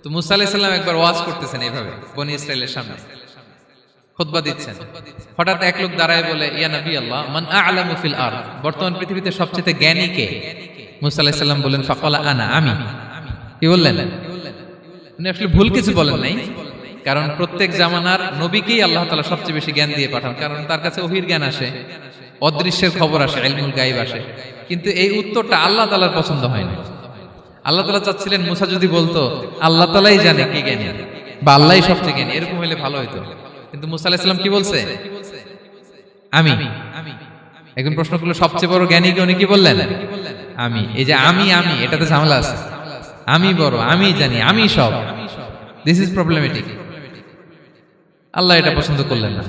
তো মুসা আলাইহিস সালাম একবার ওয়াজ করতেছেন এইভাবে বনি ইসরাইলের সামনে, খুতবা দিচ্ছেন। হঠাৎ এক লোক দাঁড়ায় বলে, ইয়া নবী আল্লাহ, মান আ'লামু ফিল আরদ, বর্তমান পৃথিবীতে সবচেয়ে জ্ঞানী কে? মুসা আলাইহিস সালাম বলেন, ফাকালা আনা, আমি। কি বললেন? উনি আসলে ভুল কিছু বলেন নাই, কারণ প্রত্যেক জামানার নবীকেই আল্লাহ তাআলা সবচেয়ে বেশি জ্ঞান দিয়ে পাঠান, কারণ তার কাছে ওহীর জ্ঞান আসে, অদৃশ্যের খবর আসে, ইলমুল গায়ব আসে। কিন্তু এই উত্তরটা আল্লাহ তাআলার পছন্দ হয় না। আল্লাহ তাআলা চাচ্ছিলেন মুসা যদি বলতো আল্লাহ তাআলাই জানে কে জ্ঞানী বা আল্লাহই সবচেয়ে জ্ঞানী, এরকম হলে ভালো হতো। কিন্তু মুসা আলাইহিস সালাম কি বলছে? আমি। এখন প্রশ্ন করলো সবচেয়ে বড় জ্ঞানী কে? উনি কি বললেন? আমি। এই যে আমি এটাতে ঝামেলা আছে। আমি বড়, আমি জানি, আমি সব, দিস ইজ প্রবলেমেটিক। আল্লাহ এটা পছন্দ করলেন না।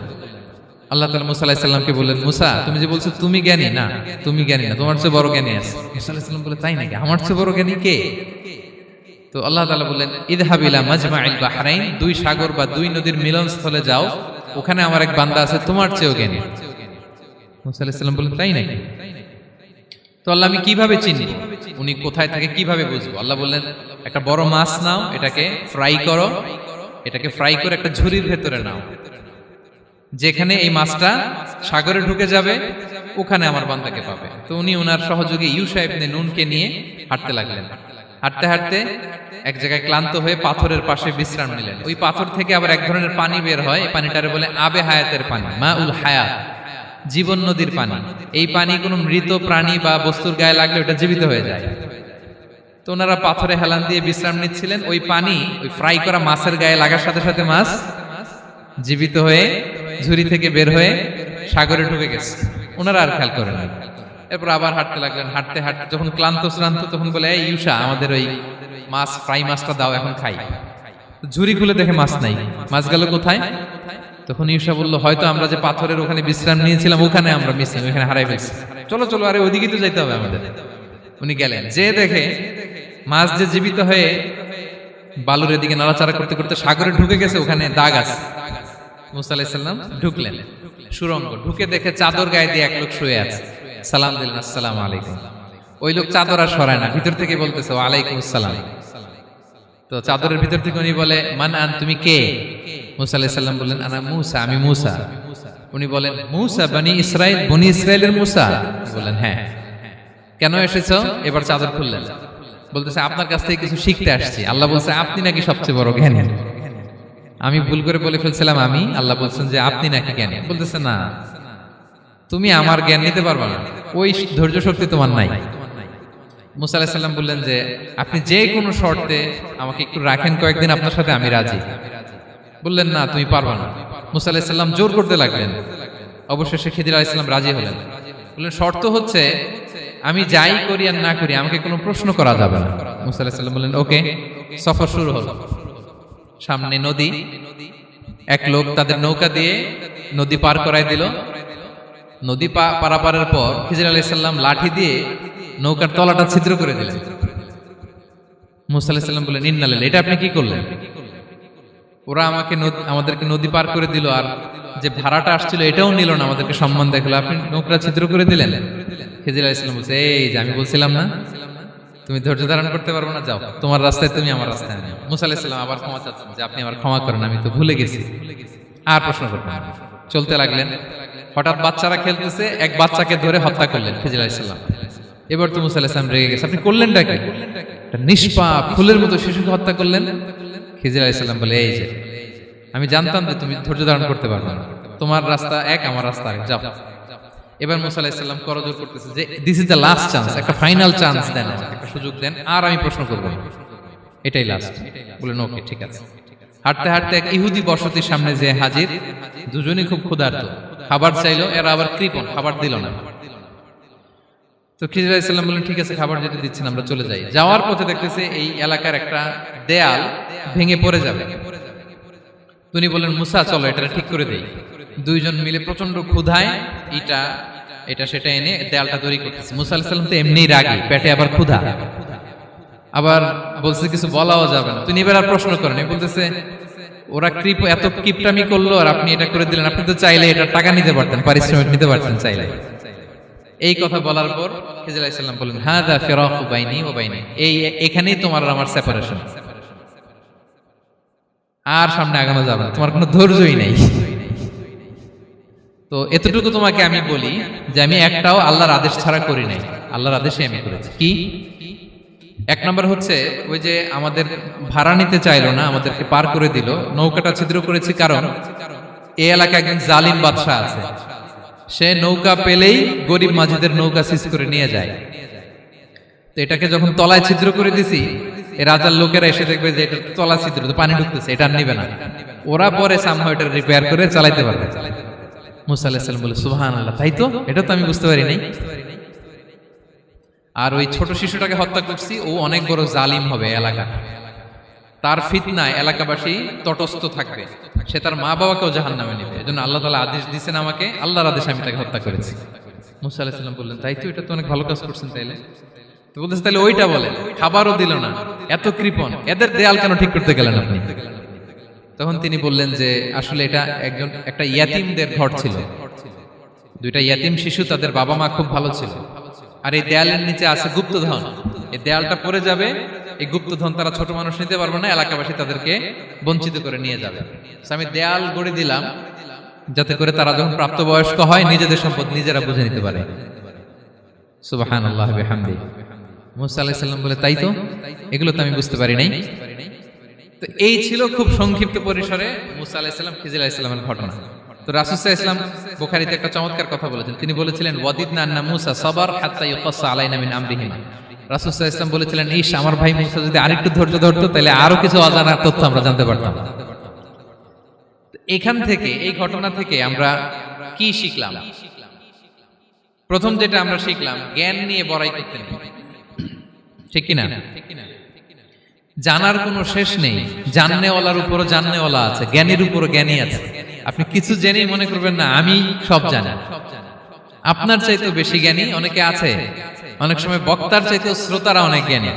আল্লাহ তাআলা মুসা আলাইহিস সালামকে বললেন, মুসা তুমি যে বলছো তুমি জ্ঞানী, না তুমি জ্ঞানী না, তোমার চেয়ে বড় জ্ঞানী আছে। মুসা আলাইহিস সালাম বলে, তাই নাকি? আমার চেয়ে বড় জ্ঞানী কে? তো আল্লাহ তাআলা বললেন, ইযহাব ইলা মাজমাইল বাহরাইন, 2 সাগর বা 2 নদীর মিলনস্থলে যাও, ওখানে আমার এক বান্দা আছে তোমার চেয়েও জ্ঞানী। মুসা আলাইহিস সালাম বললেন, তাই নাকি? তো আল্লাহ আমি কিভাবে চিনি উনি কোথায় থাকে, কিভাবে বুঝবো? আল্লাহ বললেন, একটা বড় মাছ নাও, এটাকে ফ্রাই করো, এটাকে ফ্রাই করে একটা ঝুড়ির ভেতরে নাও, যেখানে এই মাছটা সাগরে ঢুকে যাবে ওখানে আমার বান্দাকে পাবে। তো উনি ওনার সহযোগী ইউশা ইবনে নুনকে নিয়ে হাঁটতে লাগলেন। হাঁটতে হাঁটতে এক জায়গায় ক্লান্ত হয়ে পাথরের পাশে বিশ্রাম নিলেন। ওই পাথর থেকে আবার এক ধরনের পানি বের হয়, এই পানিটারে বলে আবে হায়াতের পানি, মা উল হায়াত, জীবন নদীর পানি। এই পানি কোনো মৃত প্রাণী বা বস্তুর গায়ে লাগলে ওটা জীবিত হয়ে যায়। তো ওনারা পাথরে হেলান দিয়ে বিশ্রাম নিচ্ছিলেন, ওই পানি ওই ফ্রাই করা মাছের গায়ে লাগার সাথে সাথে মাছ জীবিত হয়ে ঝুড়ি থেকে বের হয়ে সাগরে ঢুকে গেছে। ওনারা আর খেয়াল করেন না। এরপর আবার হাঁটতে লাগলেন। হাঁটতে হাঁটতে যখন ক্লান্ত শ্রান্ত, তখন বলে, এই ইউশা, আমাদের ওই মাছ ফ্রাই মাছটা দাও, এখন খাই। ঝুড়ি খুলে দেখে মাছ নাই। মাছ গেল কোথায়? তখন ইউশা বলল, হয়তো আমরা যে পাথরের ওখানে বিশ্রাম নিয়েছিলাম ওখানে আমরা মিসিং, ওখানে হারাই ফেলছি। চলো চলো, আরে ওইদিকে তো যাইতে হবে আমাদের। উনি গেলেন, যে দেখে মাছ যে জীবিত হয়ে বালুর এদিকে নাড়াচাড়া করতে করতে সাগরে ঢুকে গেছে, ওখানে দাগ আছে। মুসা আলাইহিস সালাম ঢুকলেন সুরঙ্গ, ঢুকে দেখে চাদর গায়ে দিয়ে এক লোক শুয়ে আছে। সালাম দিলেন, আসসালামু আলাইকুম। ওই লোক চাদর আর সরায় না, ভিতর থেকে বলতেছে, ওয়ালাইকুম আসসালাম। তো চাদরের ভিতর থেকে উনি বলে, মান আন, তুমি কে? মুসা আলাইহিস সালাম বললেন, আনা মুসা, আমি মুসা। উনি বলেন, মুসা বনি ইসরাইল, বনি ইসরাইলের মুসা? বললেন, হ্যাঁ। কেন এসেছো? এবার চাদর খুললেন, বলতেছে, আপনার কাছ থেকে কিছু শিখতে আসছি। আল্লাহ বলছে, আপনি নাকি সবচেয়ে বড় জ্ঞানী। আমি ভুল করে বলে ফেলছিলাম আমি, আল্লাহ বলছেন যে আপনি নাকি জ্ঞানী। বলতেছে, না, তুমি আমার জ্ঞান নিতে পারবে না, ওই ধৈর্য শক্তি তোমার নাই। মুসা আলাইহিস সালাম বললেন যে আপনি যে কোনো শর্তে আমাকে একটু রাখেন কয়েকদিন, আপনার সাথে আমি রাজি। বললেন, না, তুমি পারবে না। মুসা আলাইহিস সালাম জোর করতে লাগলেন। অবশেষে খিদির আলাইহিস সালাম রাজি হলেন। বললেন, শর্ত হচ্ছে আমি যাই করি আর না করি আমাকে কোনো প্রশ্ন করা যাবে না। মুসা আলাইহিস সালাম বললেন, ওকে। সফর শুরু হলো। সামনে নদী, এক লোক তাদের নৌকা দিয়ে নদী পার করাই দিল। নদী পারাপারের পর খিজির আলাইহিস সালাম লাঠি দিয়ে নৌকার তলাটা ছিদ্র করে দিলেন। মুসা আলাইহিস সালাম বললেন, ইন্না লিল্লাহি, এটা আপনি কি করলেন? ওরা আমাদেরকে নদী পার করে দিল, আর যে ভাড়াটা আসছিল এটাও নিল না, আমাদেরকে সম্মান দেখালো, আপনি নৌকা ছিদ্র করে দিলেন। খিজির আলাইহিস সালাম বলছে, এই যে আমি বলছিলাম না তুমি ধৈর্য ধারণ করতে পারবে না, যাও তোমার রাস্তায় তুমি, আমার রাস্তায় আমি। মুসা আলাইহিস সালাম আবার ক্ষমা চাচ্ছেন যে আপনি আমার ক্ষমা করেন, আমি তো ভুলে গেছি, আর প্রশ্ন করবেন না। চলতে লাগলেন। হঠাৎ বাচ্চারা খেলতেছে, এক বাচ্চাকে ধরে হত্যা করলেন খিজির আলাইহিস সালাম। এবার তো মুসা আলাইহিস সালাম রেগে গেছে, আপনি করলেনটা কি? নিষ্পাপ ফুলের মতো শিশুকে হত্যা করলেন। খিজির আলাইহিস সালাম বলে, এই যে আমি জানতাম যে তুমি ধৈর্য ধারণ করতে পারবে না, তোমার রাস্তা এক, আমার রাস্তা আরেক, যাও। এবার মুসা আলাইহিস সালাম করজোর করতেছে যে this is the last chance, একটা ফাইনাল চান্স দেন, একটা সুযোগ দেন, আর আমি প্রশ্ন করব না, এটাই লাস্ট। বলেন ওকে ঠিক আছে। হাঁটতে হাঁটতে এক ইহুদি বসতির সামনে যে হাজির, দুজনই খুব ক্ষুধার্ত, খাবার চাইলো, এরা আবার কৃপণ, খাবার দিল না। তো খিজির আলাইহিস সালাম বললেন ঠিক আছে, খাবার যেটা দিচ্ছেন আমরা চলে যাই। যাওয়ার পথে দেখতেছে এই এলাকার একটা দেয়াল ভেঙে পড়ে যাবে। তিনি বললেন মুসা চলো এটা ঠিক করে দেই। দুইজন মিলে প্রচন্ড ক্ষুধায় এটা সেটা এনে দেয়ালটা তৈরি করতেছে। মুসা আলাইহিস সালাম তো এমনিই রাগী, পেটে আবার ক্ষুধা, আবার বলছে কিছু বলাও যাবে না। তিনি এবার আর প্রশ্ন করেন, বলতেছে ওরা এত কিপটামি করলো আর আপনি এটা করে দিলেন, আপনি তো চাইলে এটা টাকা নিতে পারতেন, পারিশ্রমিক নিতে পারতেন চাইলে। এই কথা বলার পর খিজির আলাইহিস সালাম বললেন হাযা ফিরাকু বাইনি ওয়া বাইনি, এখানেই তোমার আর আমার সেপারেশন, আর সামনে আগানো যাবে না, তোমার কোনো ধৈর্যই নেই। তো এতটুকু তোমাকে আমি বলি যে আমি একটাও আল্লাহর আদেশ ছাড়া করি নাই, আল্লাহর আদেশে আমি করেছি। কি? এক নম্বর হচ্ছে ওই যে আমাদের ভাড়া নিতে চাইলো না, আমাদেরকে পার করে দিল, নৌকাটা ছিদ্র করেছি কারণ এই এলাকায় একজন জালিম বাদশা আছে, সে নৌকা পেলেই গরিব মাঝিদের নৌকা সিজ করে নিয়ে যায়। তো এটাকে যখন তলায় ছিদ্র করে দিছি, এই রাজার লোকেরা এসে দেখবে যে এটা তলা ছিদ্র, তো পানি ঢুকতেছে, এটা আর নিবে না, ওরা পরে সামহাও এটা রিপেয়ার করে চালাইতে পারবে। মুসা আলাইহিস সালাম বলে সুবহানাল্লাহ, তাই তো, এটা তো আমি বুঝতে পারি নাই। আর ওই ছোট শিশুটাকে হত্যা করছি, ও অনেক বড় জালিম হবে এলাকা, তার ফিতনায় এলাকাবাসী তটস্থ থাকবে, সে তার মা বাবাকেও জাহান্নামে নেবে। এজন্য আল্লাহ তাআলা আদেশ দিয়েছেন আমাকে, আল্লাহর আদেশে আমি তাকে হত্যা করেছি। মুসা আলাইহিস সালাম বললেন তাই তো, এটা তো অনেক ভালো কাজ করছেন তাইলে। তো বলতেছে তাহলে ওইটা বলেন, খাবারও দিল না, এত কৃপণ, এদের দেয়াল কেন ঠিক করতে গেলেন আপনি? তখন তিনি বললেন যে আসলে এটা একটা ইয়াতিমদের ঘর ছিল, দুইটা ইয়াতিম শিশু, তাদের বাবা মা খুব ভালো ছিল, আর এই দেয়ালের নিচে আছে গুপ্তধন, এই দেয়ালটা পড়ে যাবে, এই গুপ্তধন তারা ছোট মানুষ নিতে পারবে না, এলাকাবাসী তাদেরকে বঞ্চিত করে নিয়ে যাবে। আমি দেয়াল গড়ে দিলাম যাতে করে তারা যখন প্রাপ্তবয়স্ক হয় নিজেদের সম্পদ নিজেরা বুঝে নিতে পারে। সুবহানাল্লাহ বিহামদি। মুসা আলাইহিস সালাম বলে তাই তো, এগুলো তো আমি বুঝতে পারি নাই। তো এই ছিল খুব সংক্ষিপ্ত পরিসরে মুসা আলাইহিস সালাম খিজির আলাইহিস সালামের ঘটনা। তো রাসূল সাল্লাল্লাহু আলাইহি ওয়াসাল্লাম বুখারীতে একটা চমৎকার কথা বলেছেন, তিনি বলেছিলেন ওয়াদিদনা আন্না মুসা সাবার হাত্তা ইউকাসসা আলাইনা মিন আমরিহিমা। রাসূল সাল্লাল্লাহু আলাইহি ওয়াসাল্লাম বলেছিলেন ইস, আমার ভাই মুসা যদি আরেকটু ধৈর্য ধরতো তাহলে আরো কিছু অজানা তথ্য আমরা জানতে পারতাম। এখান থেকে, এই ঘটনা থেকে আমরা কি শিখলাম? প্রথম যেটা আমরা শিখলাম, জ্ঞান নিয়ে বড়াই করতে নেই, ঠিক কিনা? জানার কোনো শেষ নেই, জাননেওয়ালার উপরও জাননেওয়ালা আছে, জ্ঞানীর উপরও জ্ঞানী আছে। আপনি কিছু জেনেই মনে করবেন না আমি সব জানি, আপনার চাইতেও বেশি জ্ঞানী অনেকে আছে। অনেক সময় বক্তার চাইতেও শ্রোতারা অনেক জ্ঞানী।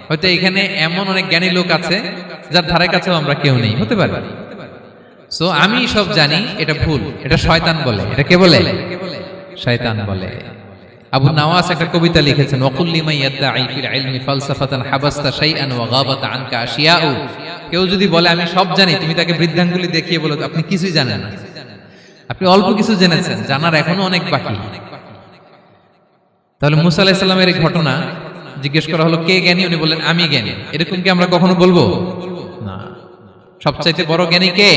হয়তো এখানে এমন অনেক জ্ঞানী লোক আছে যার ধারে কাছেও আমরা কেউ নেই, হতে পারে। সো আমি সব জানি, এটা ভুল, এটা শয়তান বলে। এটা কে বলে? শয়তান বলে। আবু নাওয়াস একটা কবিতা লিখেছেন, ওয়াকুল্লি মান ইয়াদঈ ফিল ইলমি ফালসাফাতান হাবাসতা শাইআন ওয়া গাবাত আনকা আশিয়াউ। কেউ যদি বলে আমি সব জানি, তুমি তাকে বৃদ্ধাঙ্গুলি দেখিয়ে বলো আপনি কিছুই জানেন না, আপনি অল্প কিছু জেনেছেন, জানার এখনো অনেক বাকি। তাহলে মুসা আলাইহিস সালামের এই ঘটনা জিজ্ঞেস করা হলো কে জ্ঞানী, উনি বললেন আমি জ্ঞানী। এরকম কি আমরা কখনো বলবো? না। সবচাইতে বড় জ্ঞানী কে?